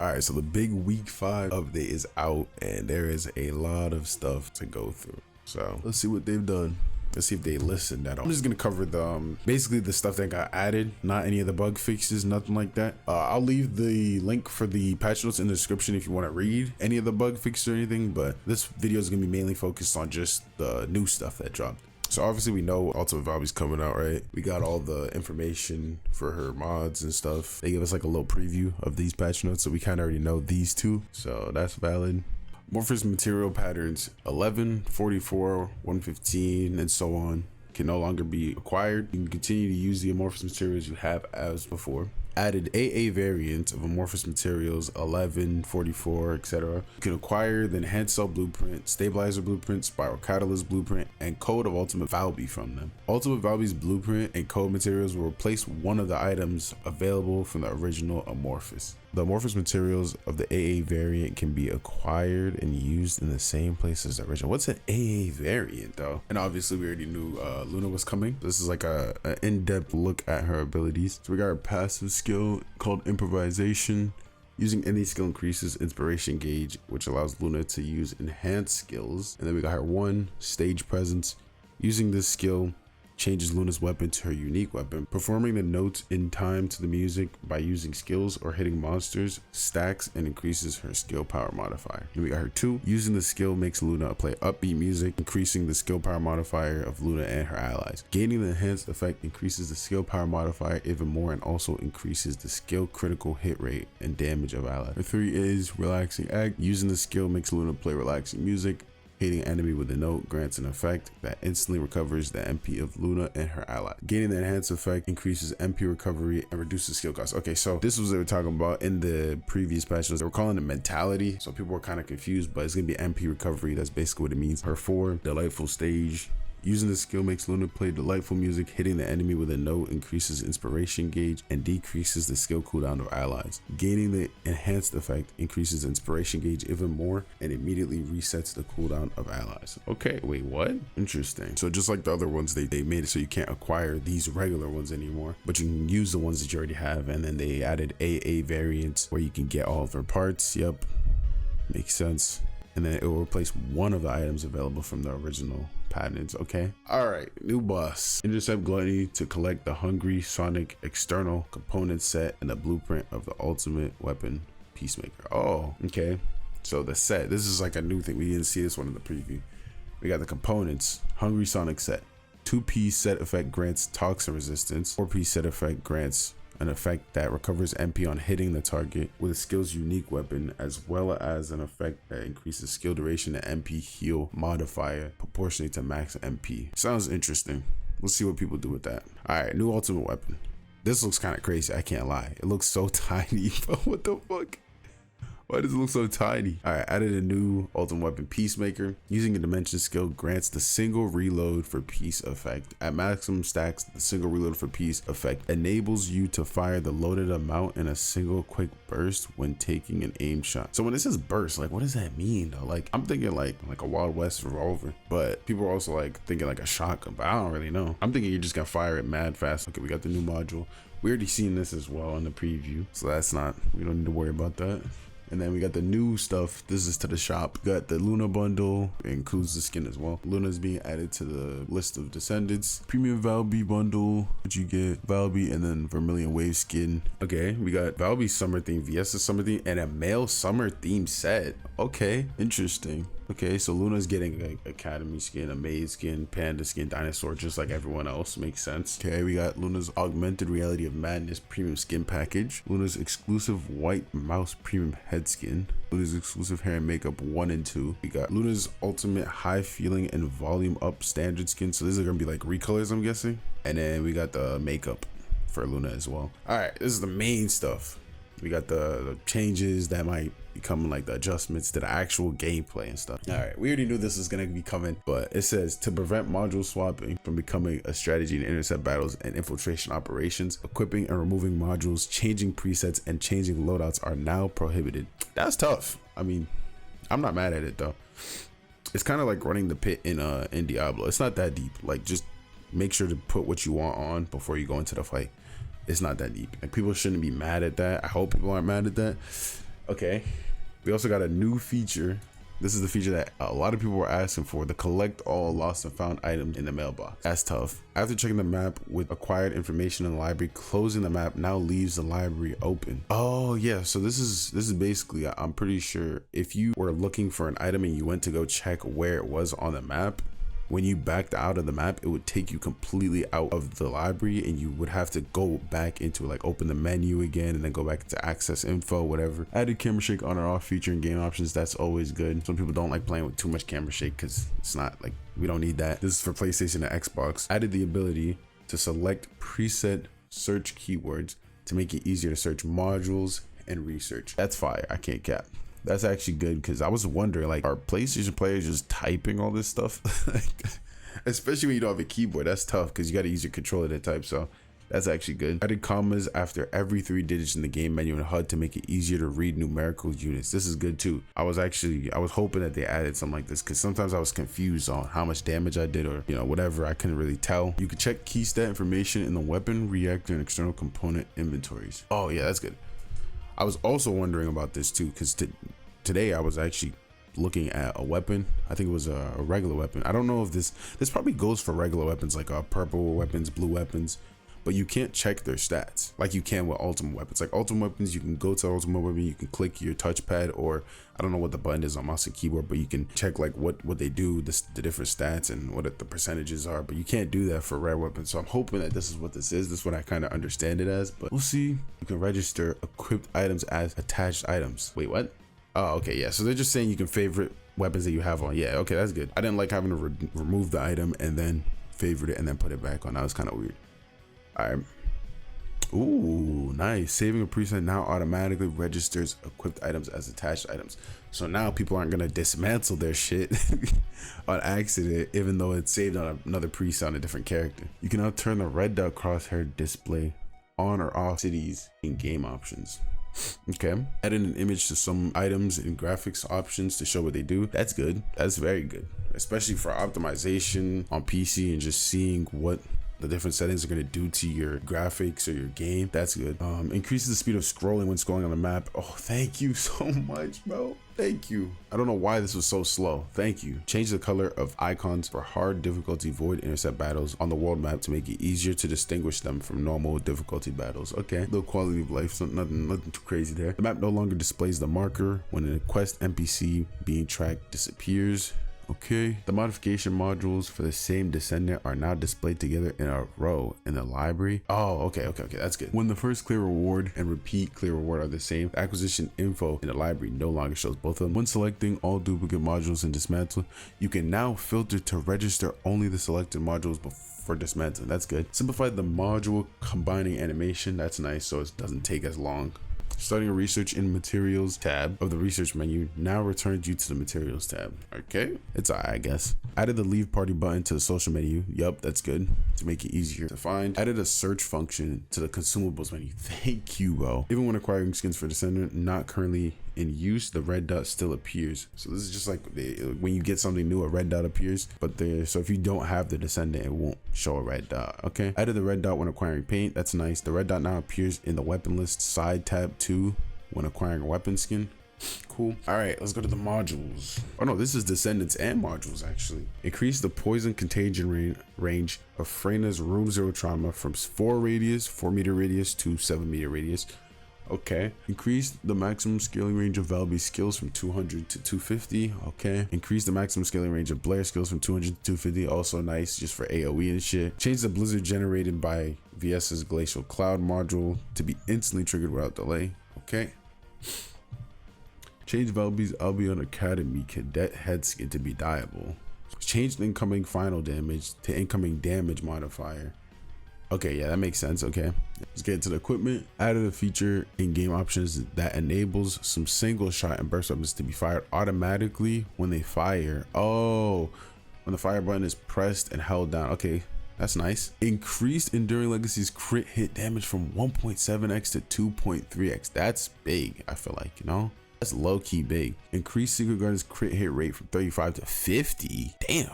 All right, so the big week 5 update is out and there is a lot of stuff to go through. So let's see what they've done. Let's see if they listened at all. I'm just gonna cover the basically the stuff that got added, not any of the bug fixes, nothing like that. I'll leave the link for the patch notes in the description if you want to read any of the bug fixes or anything, but this video is gonna be mainly focused on just the new stuff that dropped. So obviously we know Ultimate Valby's coming out, right? We got all the information for her mods and stuff. They gave us like a little preview of these patch notes, so we kind of already know these two, so that's valid. Amorphous material patterns 11, 44, 115, and so on can no longer be acquired. You can continue to use the amorphous materials you have as before. Added AA variants of amorphous materials 11, 44, etc. You can acquire the enhanced cell blueprint, stabilizer blueprint, spiral catalyst blueprint, and code of Ultimate Valby from them. Ultimate Valby's blueprint and code materials will replace one of the items available from the original amorphous. The amorphous materials of the AA variant can be acquired and used in the same place as the original. What's an AA variant though? And obviously we already knew Luna was coming. This is like an in-depth look at her abilities. So we got her passive skill called improvisation. Using any skill increases inspiration gauge, which allows Luna to use enhanced skills. And then we got her one stage presence. Using this skill changes Luna's weapon to her unique weapon. Performing the notes in time to the music by using skills or hitting monsters stacks and increases her skill power modifier. And we got her 2. Using the skill makes Luna play upbeat music, increasing the skill power modifier of Luna and her allies. Gaining the enhanced effect increases the skill power modifier even more and also increases the skill critical hit rate and damage of allies. Her 3 is relaxing act. Using the skill makes Luna play relaxing music. Hitting an enemy with a note grants an effect that instantly recovers the MP of Luna and her ally. Gaining the enhanced effect increases MP recovery and reduces skill cost. Okay, so this was what they were talking about in the previous patches. They were calling it mentality, so people were kind of confused, but it's gonna be MP recovery. That's basically what it means. Her 4, delightful stage. Using the skill makes Luna play delightful music. Hitting the enemy with a note increases inspiration gauge and decreases the skill cooldown of allies. Gaining the enhanced effect increases inspiration gauge even more and immediately resets the cooldown of allies. Okay, wait, what? Interesting. So just like the other ones, they made it so you can't acquire these regular ones anymore, but you can use the ones that you already have. And then they added AA variants where you can get all of her parts. Yep, makes sense. And then it will replace one of the items available from the original patterns. Okay, all right, new boss. Intercept Gluttony to collect the Hungry Sonic external component set and the blueprint of the ultimate weapon Peacemaker. Oh, okay, so the set, this is like a new thing. We didn't see this one in the preview. We got the components. Hungry Sonic set, 2-piece set effect grants toxin resistance. 4-piece set effect grants an effect that recovers MP on hitting the target with a skill's unique weapon, as well as an effect that increases skill duration and MP heal modifier proportionally to max MP. Sounds interesting. Let's see what people do with that. All right, new ultimate weapon. This looks kind of crazy, I can't lie. It looks so tiny, but what the fuck? Why does it look so tiny? All right, added a new ultimate weapon, Peacemaker. Using a dimension skill grants the single reload for peace effect. At maximum stacks, the single reload for peace effect enables you to fire the loaded amount in a single quick burst when taking an aim shot. So when it says burst, like what does that mean though? Like I'm thinking like a Wild West revolver, but people are also like thinking like a shotgun, but I don't really know. I'm thinking you're just gonna fire it mad fast. Okay, we got the new module. We already seen this as well in the preview, so that's not, we don't need to worry about that. And then we got the new stuff. This is to the shop. We got the Luna bundle. It includes the skin as well. Luna is being added to the list of Descendants. Premium Valby bundle, which you get Valby and then Vermilion Wave skin. Okay, we got Valby summer theme, VS's summer theme, and a male summer theme set. Okay, interesting. Okay, so Luna's getting a Academy skin, a Maid skin, Panda skin, Dinosaur, just like everyone else. Makes sense. Okay, we got Luna's Augmented Reality of Madness premium skin package. Luna's exclusive white mouse premium head skin. Luna's exclusive hair and makeup 1 and 2. We got Luna's ultimate high feeling and volume up standard skin. So these are gonna be like recolors, I'm guessing. And then we got the makeup for Luna as well. All right, this is the main stuff. We got the changes that might be coming, like the adjustments to the actual gameplay and stuff. All right, we already knew this was gonna be coming, but it says to prevent module swapping from becoming a strategy in intercept battles and infiltration operations, equipping and removing modules, changing presets, and changing loadouts are now prohibited. That's tough. I mean, I'm not mad at it though. It's kind of like running the pit in Diablo. It's not that deep. Like just make sure to put what you want on before you go into the fight. It's not that deep, and people shouldn't be mad at that. I hope people aren't mad at that. Okay. We also got a new feature. This is the feature that a lot of people were asking for, the collect all lost and found items in the mailbox. That's tough. After checking the map with acquired information in the library, closing the map now leaves the library open. Oh yeah, so this is basically, I'm pretty sure if you were looking for an item and you went to go check where it was on the map, when you backed out of the map, it would take you completely out of the library and you would have to go back into like open the menu again and then go back to access info, whatever. Added camera shake on or off feature in game options. That's always good. Some people don't like playing with too much camera shake because it's not like, we don't need that. This is for PlayStation and Xbox. Added the ability to select preset search keywords to make it easier to search modules and research. That's fire. I can't cap. That's actually good because I was wondering, like, are PlayStation players just typing all this stuff? Especially when you don't have a keyboard. That's tough because you got to use your controller to type. So that's actually good. Added commas after every 3 digits in the game menu and HUD to make it easier to read numerical units. This is good too. I was hoping that they added something like this because sometimes I was confused on how much damage I did or, you know, whatever. I couldn't really tell. You could check key stat information in the weapon, reactor, and external component inventories. Oh yeah, that's good. I was also wondering about this too because today I was actually looking at a weapon. I think it was a regular weapon. I don't know if this probably goes for regular weapons like purple weapons, blue weapons, but you can't check their stats like you can with ultimate weapons. Like ultimate weapons, you can go to ultimate weapon, you can click your touchpad, or I don't know what the button is on mouse and keyboard, but you can check like what they do, the different stats and what the percentages are, but you can't do that for rare weapons. So I'm hoping that this is what this is. This is what I kind of understand it as, but we'll see. You can register equipped items as attached items. Wait, what? Oh, okay, yeah. So they're just saying you can favorite weapons that you have on. Yeah, okay, that's good. I didn't like having to remove the item and then favorite it and then put it back on. That was kind of weird. All right. Ooh, nice. Saving a preset now automatically registers equipped items as attached items. So now people aren't gonna dismantle their shit on accident, even though it's saved on another preset on a different character. You can now turn the red dot crosshair display on or off cities in game options. Okay, adding an image to some items in graphics options to show what they do. That's good. That's very good, especially for optimization on PC and just seeing what the different settings are going to do to your graphics or your game. That's good. Increases the speed of scrolling when scrolling on the map. Oh, thank you so much, bro. Thank you. I don't know why this was so slow. Thank you. Change the color of icons for hard difficulty void intercept battles on the world map to make it easier to distinguish them from normal difficulty battles. Okay, little quality of life, so nothing too crazy there. The map no longer displays the marker when a quest NPC being tracked disappears. Okay, the modification modules for the same Descendant are now displayed together in a row in the library. Oh, okay, that's good. When the first clear reward and repeat clear reward are the same, the acquisition info in the library no longer shows both of them. When selecting all duplicate modules and dismantle, you can now filter to register only the selected modules before dismantling. That's good. Simplify the module combining animation. That's nice, so it doesn't take as long. Starting a research in materials tab of the research menu now returns you to the materials tab. Okay, it's alright, I guess. Added the leave party button to the social menu. Yup, that's good to make it easier to find. Added a search function to the consumables menu. Thank you, bro. Even when acquiring skins for Descendant not currently in use, the red dot still appears. So this is just like when you get something new, a red dot appears, but so if you don't have the Descendant, it won't show a red dot. Okay, added the red dot when acquiring paint. That's nice. The red dot now appears in the weapon list side tab 2 when acquiring a weapon skin. Cool. All right, let's go to the modules. Oh no, this is Descendants and modules actually. Increase the poison contagion range of Freyna's room 0 trauma from 4 meter radius to 7 meter radius. Okay. Increase the maximum scaling range of Valby's skills from 200 to 250. Okay. Increase the maximum scaling range of Blair's skills from 200 to 250. Also nice, just for AoE and shit. Change the blizzard generated by VS's glacial cloud module to be instantly triggered without delay. Okay. Change Valby's Albion Academy cadet head skin to be dyeable. Change the incoming final damage to incoming damage modifier. Okay, yeah, that makes sense. Okay, let's get into the equipment. Added a feature in game options that enables some single shot and burst weapons to be fired automatically when they fire. Oh, when the fire button is pressed and held down. Okay, that's nice. Increased Enduring Legacy's crit hit damage from 1.7x to 2.3x. That's big, I feel like, you know? That's low-key big. Increased Secret Garden's crit hit rate from 35 to 50. Damn.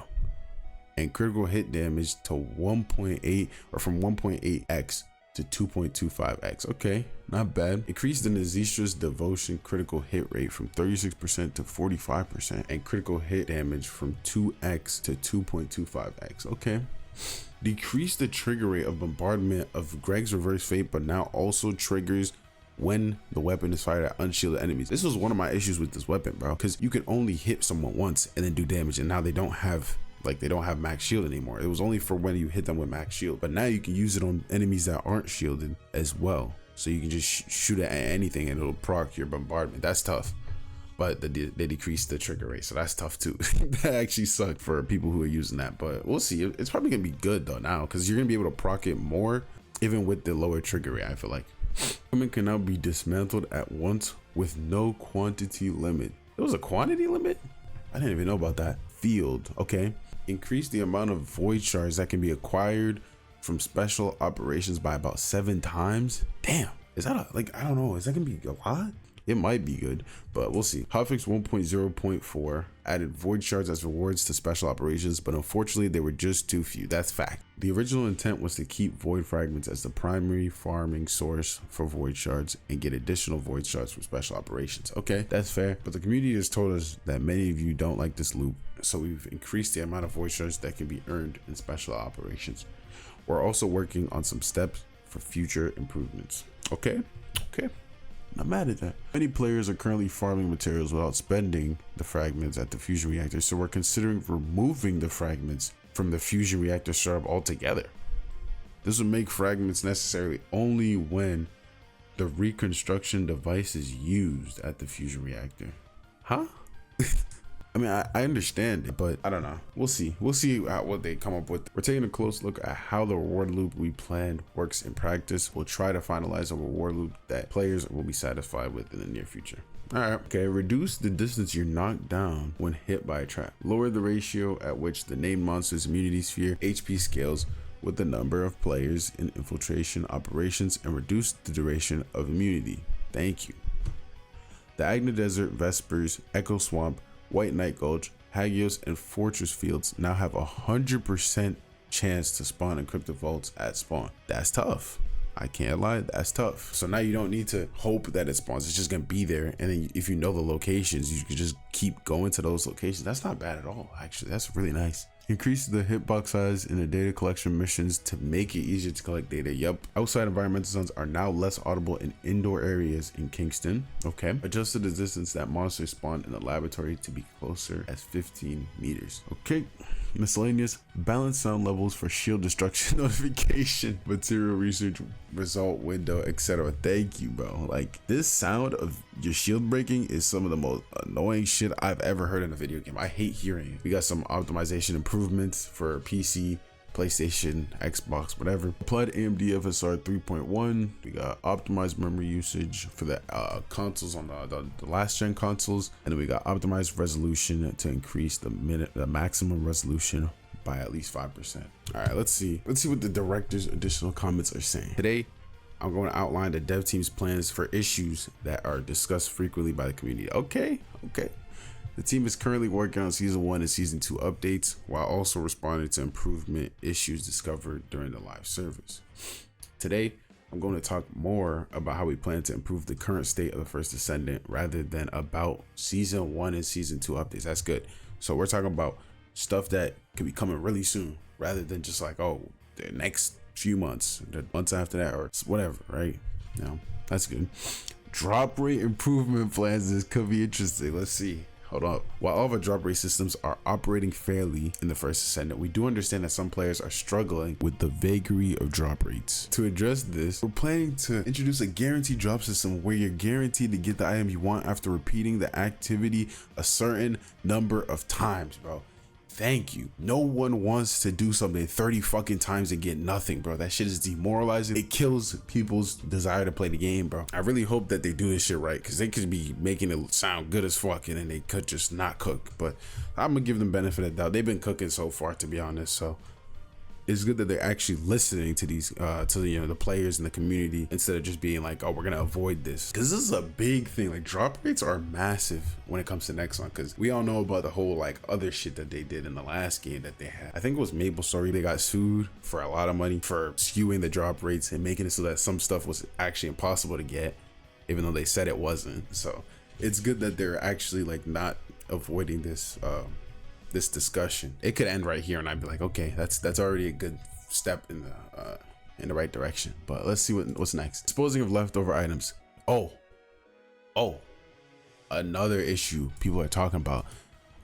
And critical hit damage to 1.8 or from 1.8x to 2.25x. Okay, not bad. Increase the Nazistra's devotion critical hit rate from 36% to 45%, and critical hit damage from 2x to 2.25x. Okay. Decrease the trigger rate of bombardment of Greg's reverse fate, but now also triggers when the weapon is fired at unshielded enemies. This was one of my issues with this weapon, bro, because you could only hit someone once and then do damage, and now they don't have max shield anymore. It was only for when you hit them with max shield, but now you can use it on enemies that aren't shielded as well. So you can just shoot it at anything and it'll proc your bombardment. That's tough. But they decreased the trigger rate, so that's tough too. That actually sucked for people who are using that, but we'll see. It's probably gonna be good though now, because you're gonna be able to proc it more even with the lower trigger rate. I feel like equipment can now be dismantled at once with no quantity limit. There was a quantity limit? I didn't even know about that. Field, okay. Increase the amount of void shards that can be acquired from special operations by about 7 times. Damn, is that I don't know, is that gonna be a lot? It might be good, but we'll see. Hotfix 1.0.4 added void shards as rewards to special operations, but unfortunately they were just too few. That's fact. The original intent was to keep void fragments as the primary farming source for void shards and get additional void shards from special operations. Okay, that's fair, but the community has told us that many of you don't like this loop, so we've increased the amount of void shards that can be earned in special operations. We're also working on some steps for future improvements. Okay. Not mad at that. Many players are currently farming materials without spending the fragments at the fusion reactor, so we're considering removing the fragments from the fusion reactor startup altogether. This would make fragments necessary only when the reconstruction device is used at the fusion reactor. Huh? I mean, I understand it, but I don't know. We'll see. We'll see what they come up with. We're taking a close look at how the reward loop we planned works in practice. We'll try to finalize a reward loop that players will be satisfied with in the near future. All right. Okay. Reduce the distance you're knocked down when hit by a trap. Lower the ratio at which the named monster's immunity sphere HP scales with the number of players in infiltration operations, and reduce the duration of immunity. Thank you. The Agna Desert, Vespers, Echo Swamp, White Night Gulch, Hagios, and Fortress Fields now have 100% chance to spawn encrypted vaults at spawn. That's tough. I can't lie, that's tough. So now you don't need to hope that it spawns. It's just gonna be there, and then if you know the locations, you can just keep going to those locations. That's not bad at all, actually. That's really nice. Increase the hitbox size in the data collection missions to make it easier to collect data. Yup. Outside environmental zones are now less audible in indoor areas in Kingston. Okay. Adjusted the distance that monsters spawn in the laboratory to be closer as 15 meters. Okay. Miscellaneous. Balance sound levels for shield destruction notification, material research result window, etc. Thank you, bro. Like, this sound of your shield breaking is some of the most annoying shit I've ever heard in a video game. I hate hearing it. We got some optimization improvements for PC, PlayStation, Xbox, whatever. Applied AMD FSR 3.1. We got optimized memory usage for the consoles on the last gen consoles, and then we got optimized resolution to increase the maximum resolution by at least 5%. All right, let's see what the director's additional comments are saying. Today, I'm going to outline the dev team's plans for issues that are discussed frequently by the community. Okay. The team is currently working on season 1 and season 2 updates, while also responding to improvement issues discovered during the live service. Today, I'm going to talk more about how we plan to improve the current state of the first Descendant rather than about season 1 and season 2 updates. That's good. So we're talking about stuff that could be coming really soon, rather than just like, oh, the next few months, the months after that, or whatever, right? No, that's good. Drop rate improvement plans. This could be interesting. Let's see. Hold up. While all of our drop rate systems are operating fairly in the first Descendant, we do understand that some players are struggling with the vagary of drop rates. To address this, we're planning to introduce a guaranteed drop system where you're guaranteed to get the item you want after repeating the activity a certain number of times, bro. Thank you. No one wants to do something 30 fucking times and get nothing, bro. That shit is demoralizing. It kills people's desire to play the game, bro. I really hope that they do this shit right, because they could be making it sound good as fuck and then they could just not cook. But I'm gonna give them benefit of the doubt. They've been cooking so far, to be honest. So it's good that they're actually listening to these to the players in the community, instead of just being like, oh, we're gonna avoid this, because this is a big thing. Like, drop rates are massive when it comes to Nexon, because we all know about the whole like other shit that they did in the last game that they had. I think it was MapleStory. They got sued for a lot of money for skewing the drop rates and making it so that some stuff was actually impossible to get, even though they said it wasn't. So it's good that they're actually like not avoiding this this discussion. It could end right here and I'd be like, okay, that's already a good step in the right direction. But let's see what's next. Disposing of leftover items. Oh, another issue people are talking about.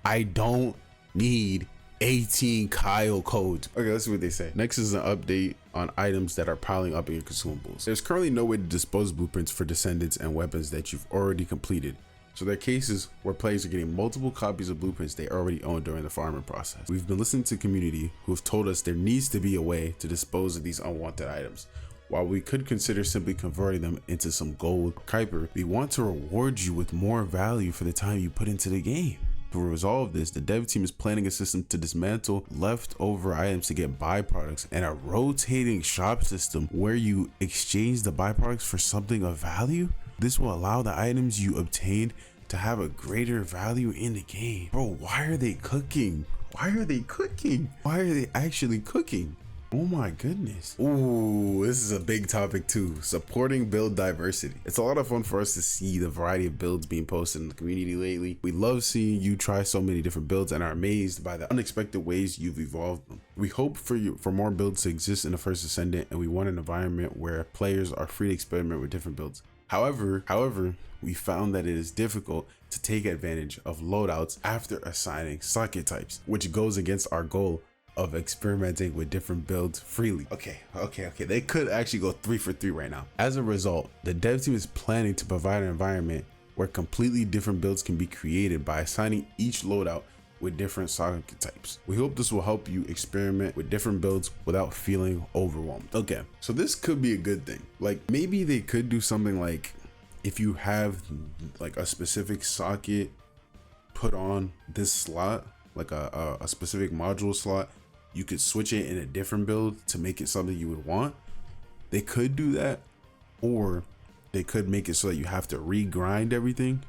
I don't need 18 Kyle codes. Okay, let's see what they say. Next is an update on items that are piling up in your consumables. There's currently no way to dispose blueprints for Descendants and weapons that you've already completed. So there are cases where players are getting multiple copies of blueprints they already own during the farming process. We've been listening to community who have told us there needs to be a way to dispose of these unwanted items. While we could consider simply converting them into some gold or Kuiper, we want to reward you with more value for the time you put into the game. To resolve this, the dev team is planning a system to dismantle leftover items to get byproducts, and a rotating shop system where you exchange the byproducts for something of value. This will allow the items you obtained to have a greater value in the game. Bro, why are they cooking? Why are they cooking? Why are they actually cooking? Oh my goodness. Ooh, this is a big topic too. Supporting build diversity. It's a lot of fun for us to see the variety of builds being posted in the community lately. We love seeing you try so many different builds and are amazed by the unexpected ways you've evolved them. We hope for more builds to exist in the first Descendant, and we want an environment where players are free to experiment with different builds. However, we found that it is difficult to take advantage of loadouts after assigning socket types, which goes against our goal of experimenting with different builds freely. Okay. They could actually go 3 for 3 right now. As a result, the dev team is planning to provide an environment where completely different builds can be created by assigning each loadout with different socket types. We hope this will help you experiment with different builds without feeling overwhelmed. Okay, so this could be a good thing. Like, maybe they could do something like, if you have like a specific socket put on this slot, like a specific module slot, you could switch it in a different build to make it something you would want. They could do that, or they could make it so that you have to regrind everything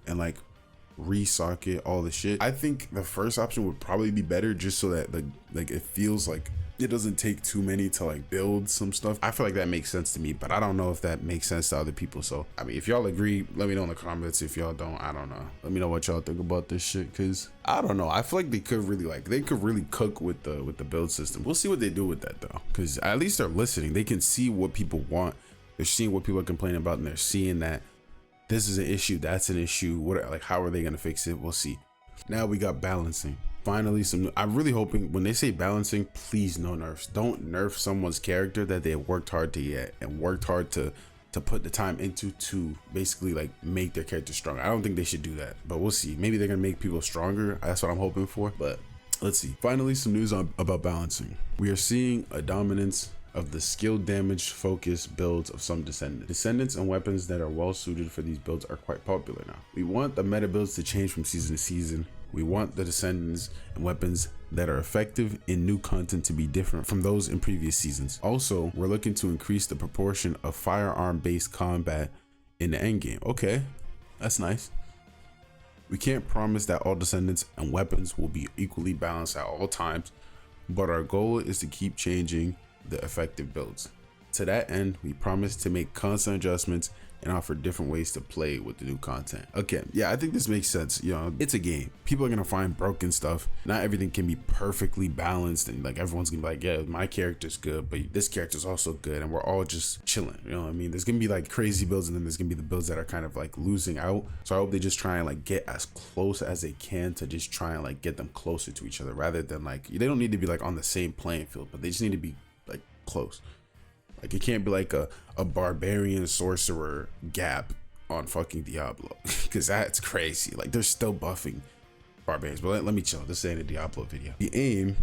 and like re-socket all the shit. I think the first option would probably be better, just so that like it feels like it doesn't take too many to like build some stuff. I feel like that makes sense to me, but I don't know if that makes sense to other people. So I mean, if y'all agree, let me know in the comments. If y'all don't, I don't know. Let me know what y'all think about this shit, because I don't know. I feel like they could really cook with the build system. We'll see what they do with that though, because at least they're listening. They can see what people want. They're seeing what people are complaining about, and they're seeing that this is an issue, that's an issue. Like, how are they gonna fix it? We'll see. Now we got balancing. Finally, I'm really hoping when they say balancing, please no nerfs. Don't nerf someone's character that they worked hard to get and worked hard to put the time into to basically like make their character stronger. I don't think they should do that, but we'll see. Maybe they're gonna make people stronger. That's what I'm hoping for, but let's see. Finally, some news about balancing. We are seeing a dominance of the skill damage focused builds of some Descendants and weapons that are well suited for these builds are quite popular now. We want the meta builds to change from season to season. We want the Descendants and weapons that are effective in new content to be different from those in previous seasons. Also, we're looking to increase the proportion of firearm based combat in the endgame. Okay, that's nice. We can't promise that all Descendants and weapons will be equally balanced at all times, but our goal is to keep changing the effective builds. To that end, we promise to make constant adjustments and offer different ways to play with the new content. Okay, yeah, I think this makes sense. You know, it's a game. People are gonna find broken stuff. Not everything can be perfectly balanced, and like everyone's gonna be like, yeah, my character's good, but this character's also good, and we're all just chilling. You know what I mean? There's gonna be like crazy builds, and then there's gonna be the builds that are kind of like losing out. So I hope they just try and like get as close as they can to just try and like get them closer to each other, rather than like, they don't need to be like on the same playing field, but they just need to be like close. Like, it can't be like a barbarian sorcerer gap on fucking Diablo, because that's crazy. Like, they're still buffing barbarians, but let me chill. This ain't a Diablo video. The aim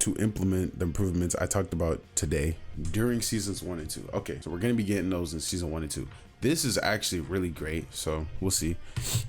to implement the improvements I talked about today during seasons 1 and 2. Okay, so we're gonna be getting those in season 1 and 2. This is actually really great, so we'll see.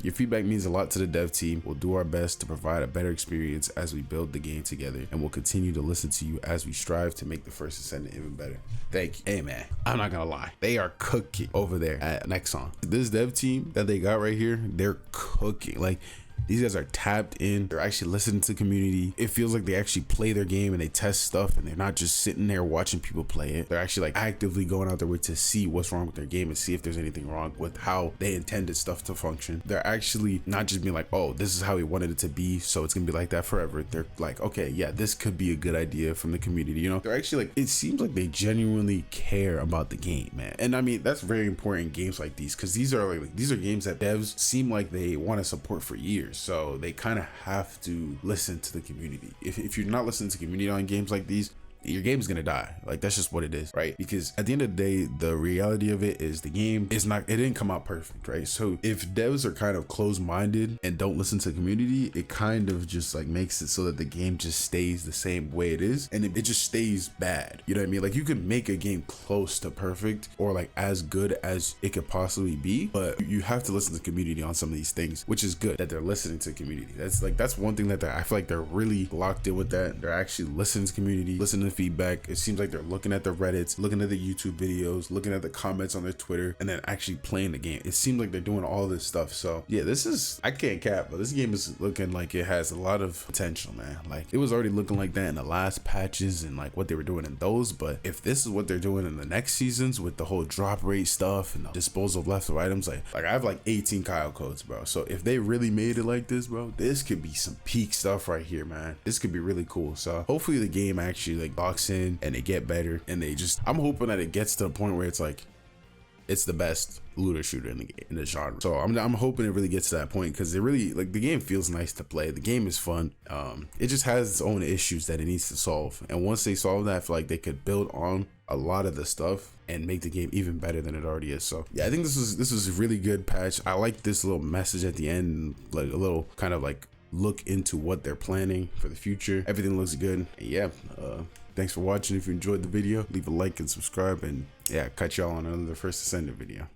Your feedback means a lot to the dev team. We'll do our best to provide a better experience as we build the game together, and we'll continue to listen to you as we strive to make the first Descendant even better. Thank you. Hey man, I'm not gonna lie, they are cooking over there at Nexon. This dev team that they got right here, they're cooking. Like, these guys are tapped in. They're actually listening to the community. It feels like they actually play their game and they test stuff, and they're not just sitting there watching people play it. They're actually like actively going out their way to see what's wrong with their game and see if there's anything wrong with how they intended stuff to function. They're actually not just being like, oh, this is how we wanted it to be, so it's gonna be like that forever. They're like, okay, yeah, this could be a good idea from the community. You know, they're actually like, it seems like they genuinely care about the game, man. And I mean, that's very important in games like these, because these are games that devs seem like they want to support for years. So they kind of have to listen to the community. If you're not listening to community on games like these, your game's gonna die. Like, that's just what it is, right? Because at the end of the day, the reality of it is the game is not, it didn't come out perfect, right? So if devs are kind of closed-minded and don't listen to the community, it kind of just like makes it so that the game just stays the same way it is, and it just stays bad. You know what I mean? Like, you can make a game close to perfect or like as good as it could possibly be, but you have to listen to the community on some of these things, which is good that they're listening to the community. That's one thing that I feel like they're really locked in with, that they're actually listening to community, listening to feedback. It seems like they're looking at the Reddits, looking at the YouTube videos, looking at the comments on their Twitter, and then actually playing the game. It seems like they're doing all this stuff. So yeah, this is, I can't cap, but this game is looking like it has a lot of potential, man. Like, it was already looking like that in the last patches and like what they were doing in those, but if this is what they're doing in the next seasons with the whole drop rate stuff and the disposal of leftover items, like I have like 18 Kyle codes, bro. So if they really made it like this, bro, this could be some peak stuff right here, man. This could be really cool. So hopefully the game actually like locks in and they get better, and they just, I'm hoping that it gets to the point where it's like, it's the best looter shooter in the genre. So I'm hoping it really gets to that point, because it really, like, the game feels nice to play. The game is fun. It just has its own issues that it needs to solve, and once they solve that, I feel like they could build on a lot of the stuff and make the game even better than it already is. So yeah, I think this was a really good patch. I like this little message at the end, like a little kind of like look into what they're planning for the future. Everything looks good. And yeah, thanks for watching. If you enjoyed the video, leave a like and subscribe, and yeah, catch y'all on another First Descendant video.